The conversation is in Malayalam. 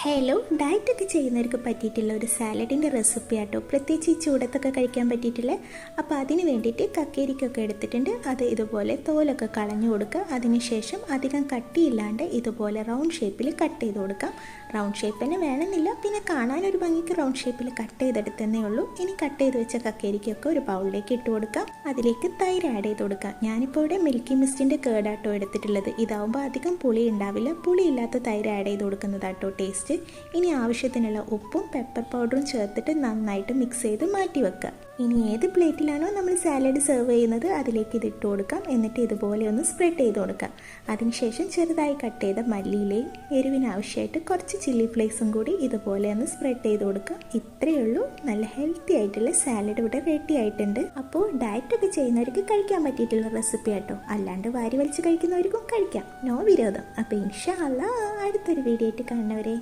ഹലോ, ഡയറ്റൊക്കെ ചെയ്യുന്നവർക്ക് പറ്റിയിട്ടുള്ള ഒരു സാലഡിൻ്റെ റെസിപ്പി ആട്ടോ. പ്രത്യേകിച്ച് ഈ ചൂടത്തൊക്കെ കഴിക്കാൻ പറ്റിയിട്ടില്ല. അപ്പോൾ അതിന് വേണ്ടിയിട്ട് കക്കേരിക്കൊക്കെ എടുത്തിട്ടുണ്ട്. അത് ഇതുപോലെ തോലൊക്കെ കളഞ്ഞു കൊടുക്കുക. അതിനുശേഷം അധികം കട്ടിയില്ലാണ്ട് ഇതുപോലെ റൗണ്ട് ഷേപ്പിൽ കട്ട് ചെയ്ത് കൊടുക്കാം. റൗണ്ട് ഷേപ്പ് തന്നെ വേണമെന്നില്ല, പിന്നെ കാണാനൊരു ഭംഗിക്ക് റൗണ്ട് ഷേപ്പിൽ കട്ട് ചെയ്തെടുത്തതേ ഉള്ളൂ. ഇനി കട്ട് ചെയ്ത് വെച്ച കക്കേരിക്കൊക്കെ ഒരു ബൗളിലേക്ക് ഇട്ട് കൊടുക്കാം. അതിലേക്ക് തൈര് ആഡ് ചെയ്ത് കൊടുക്കാം. ഞാനിപ്പോൾ ഇവിടെ മിൽക്കി മിസ്റ്റിൻ്റെ കേടാട്ടോ എടുത്തിട്ടുള്ളത്. ഇതാവുമ്പോൾ അധികം പുളി ഉണ്ടാവില്ല. പുളിയില്ലാത്ത തൈര് ആഡ് ചെയ്ത് കൊടുക്കുന്നതാട്ടോ ടേസ്റ്റ്. ഇനി ആവശ്യത്തിനുള്ള ഉപ്പും പെപ്പർ പൗഡറും ചേർത്തിട്ട് നന്നായിട്ട് മിക്സ് ചെയ്ത് മാറ്റി വെക്കുക. ഇനി ഏത് പ്ലേറ്റിലാണോ നമ്മൾ സാലഡ് സെർവ് ചെയ്യുന്നത് അതിലേക്ക് ഇത് ഇട്ട് കൊടുക്കാം. എന്നിട്ട് ഇതുപോലെ ഒന്ന് സ്പ്രെഡ് ചെയ്ത് കൊടുക്കാം. അതിനുശേഷം ചെറുതായി കട്ട് ചെയ്ത മല്ലിയിലയും എരിവിനാവശ്യമായിട്ട് കുറച്ച് ചില്ലി ഫ്ലേക്സും കൂടി ഇതുപോലെ ഒന്ന് സ്പ്രെഡ് ചെയ്ത് കൊടുക്കാം. ഇത്രയേ ഉള്ളൂ. നല്ല ഹെൽത്തി ആയിട്ടുള്ള സാലഡ് ഇവിടെ റെഡി ആയിട്ടുണ്ട്. അപ്പോൾ ഡയറ്റൊക്കെ ചെയ്യുന്നവർക്ക് കഴിക്കാൻ പറ്റിയിട്ടുള്ള റെസിപ്പി ആട്ടോ. അല്ലാണ്ട് വാരി വലിച്ച് കഴിക്കുന്നവർക്കും കഴിക്കാം, നോ വിരോധം. അപ്പോൾ ഇൻഷാ അല്ലാഹ് അടുത്തൊരു വീഡിയോ ആയിട്ട് കാണുന്നവരെ